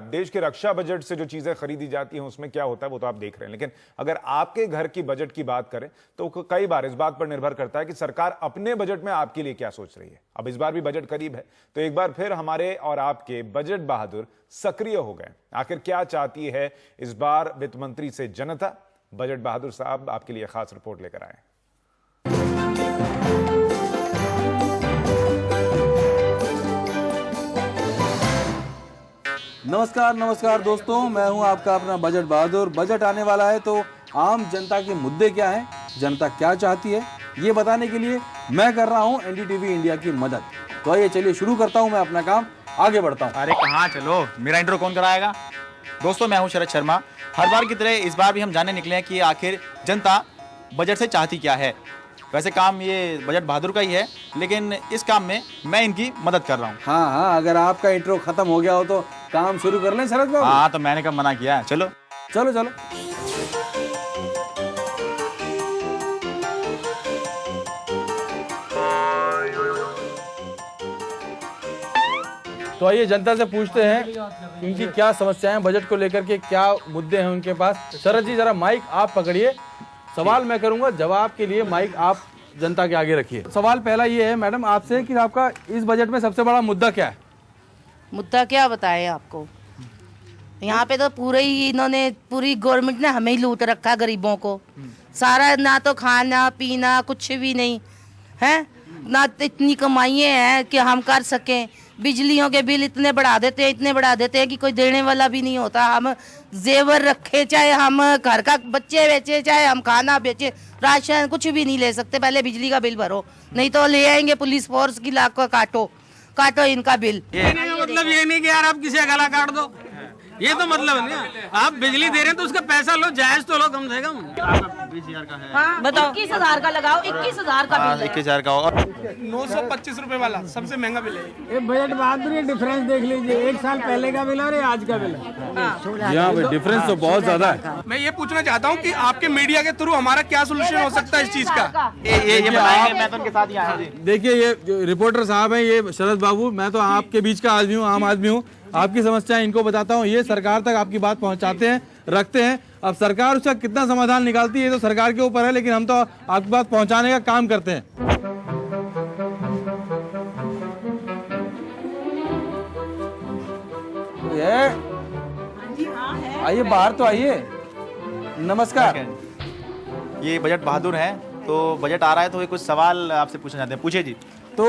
देश के रक्षा बजट से जो चीजें खरीदी जाती हैं उसमें क्या होता है वो तो आप देख रहे हैं, लेकिन अगर आपके घर की बजट की बात करें तो कई बार इस बात पर निर्भर करता है कि सरकार अपने बजट में आपके लिए क्या सोच रही है। अब इस बार भी बजट करीब है तो एक बार फिर हमारे और आपके बजट बहादुर सक्रिय हो गए। आखिर क्या चाहती है इस बार वित्त मंत्री से जनता? बजट बहादुर साहब आपके लिए खास रिपोर्ट लेकर आए। नमस्कार दोस्तों, मैं हूं आपका अपना बजट बहादुर। बजट आने वाला है तो आम जनता के मुद्दे क्या हैं, जनता क्या चाहती है, ये बताने के लिए मैं कर रहा हूं एनडीटीवी इंडिया की मदद। तो आइए चलिए शुरू करता हूं मैं अपना काम, आगे बढ़ता हूं। अरे कहाँ चलो, मेरा इंट्रो कौन कराएगा। दोस्तों मैं हूं शरद शर्मा। हर बार की तरह इस बार भी हम जानने निकले हैं कि आखिर जनता बजट से चाहती क्या है। वैसे काम ये बजट बहादुर का ही है, लेकिन इस काम में मैं इनकी मदद कर रहा हूँ। हाँ, अगर आपका इंट्रो खत्म हो गया हो तो काम शुरू कर लें शरद बाबू। हाँ, तो मैंने कब मना किया। चलो। तो आइए जनता से पूछते हैं इनकी क्या समस्याएं, बजट को लेकर के क्या मुद्दे हैं उनके पास। शरद जी जरा माइक आप पकड़िए, सवाल मैं करूंगा, जवाब के लिए माइक आप जनता के आगे रखिए। सवाल पहला ये है मैडम आपसे कि आपका इस बजट में सबसे बड़ा मुद्दा क्या है? मुद्दा क्या बताए आपको, यहाँ पे तो पूरी गवर्नमेंट ने हमें ही लूट रखा, गरीबों को। सारा ना तो खाना पीना कुछ भी नहीं है, ना तो इतनी कमाइयाँ हैं कि हम कर सकें। बिजलियों के बिल इतने बढ़ा देते हैं कि कोई देने वाला भी नहीं होता। हम जेवर रखे, चाहे हम घर का बच्चे बेचे, चाहे हम खाना बेचे, राशन कुछ भी नहीं ले सकते। पहले बिजली का बिल भरो, नहीं तो ले आएंगे पुलिस फोर्स की, लाख का काटो इनका बिल। मतलब ये नहीं कि यार आप किसी का गला काट दो, ये तो मतलब नहीं। आप बिजली दे रहे हैं तो उसका पैसा लो, जायज तो लो कम से कम। 20,000 का है। हाँ, बताओ 21,000 का लगाओ, 21,000 का बिल है। 21,000 का और 925 रुपए वाला सबसे महंगा बिल है ये। बजट बहादुर, ये डिफरेंस देख लीजिए, एक साल पहले का बिल और ये आज का बिल है। यहाँ डिफरेंस तो बहुत ज्यादा है। मैं ये पूछना चाहता हूँ कि आपके मीडिया के थ्रू हमारा क्या सोल्यूशन हो सकता है इस चीज का। ये बताएंगे, मैं तो उनके साथ ही आया हूँ। देखिए ये रिपोर्टर साहब हैं, ये शरद बाबू, मैं तो आपके बीच का आदमी हूँ, आम आदमी हूँ। आपकी समस्याएं इनको बताता हूँ, ये सरकार तक आपकी बात पहुँचाते हैं, रखते हैं। अब सरकार उसका कितना समाधान निकालती है ये तो सरकार के ऊपर है, लेकिन हम तो आपकी बात पहुँचाने का काम करते हैं। आइए बाहर तो आइए। नमस्कार। ये बजट बहादुर है, तो बजट आ रहा है तो ये कुछ सवाल आपसे पूछना चाहते हैं। पूछिए जी। तो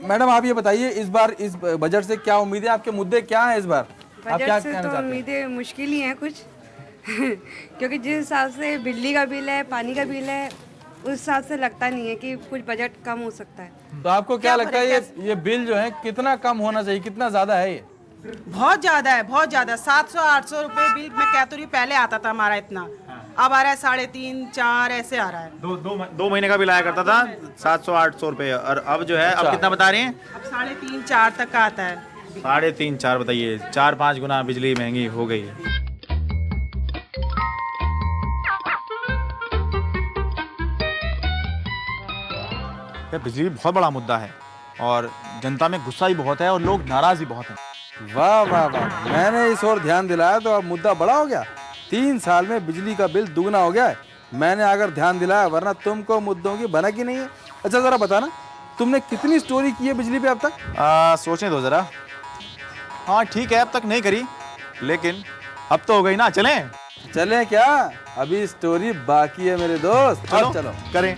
मैडम आप ये बताइए इस बार इस बजट से क्या उम्मीदें, आपके मुद्दे क्या हैं इस बार? आप क्या बजट से कहना तो चाहते हैं? उम्मीदें मुश्किल ही हैं कुछ क्योंकि जिस हिसाब से बिजली का बिल है, पानी का बिल है, उस हिसाब से लगता नहीं है कि कुछ बजट कम हो सकता है। तो आपको क्या लगता है ये बिल जो है कितना कम होना चाहिए, कितना ज्यादा है ये? बहुत ज्यादा है, बहुत ज्यादा। 700-800 रुपए बिल मैं कहती हूँ पहले आता था हमारा इतना, अब आ रहा है 3.5-4 ऐसे आ रहा है। दो महीने का बिल आया करता था 700-800 रुपए, और अब जो है अब कितना बता रही हैं? अब 3.5-4 तक का आता है। 3.5-4 बताइए, 4-5 गुना बिजली महंगी हो गई है। बिजली बहुत बड़ा मुद्दा है और जनता में गुस्सा ही बहुत है और लोग नाराज भी बहुत हैं। वाह वाह वाह, मैंने इस ओर ध्यान दिलाया तो अब मुद्दा बड़ा हो गया। 3 साल में बिजली का बिल दुगना हो गया है, मैंने अगर ध्यान दिलाया, वरना तुमको मुद्दों की भनक ही नहीं है। अच्छा जरा बताना, तुमने कितनी स्टोरी की है बिजली पे अब तक? सोचने दो जरा। हाँ ठीक है, अब तक नहीं करी, लेकिन अब तो हो गई ना। चलें क्या? अभी स्टोरी बाकी है मेरे दोस्त। चलो करें।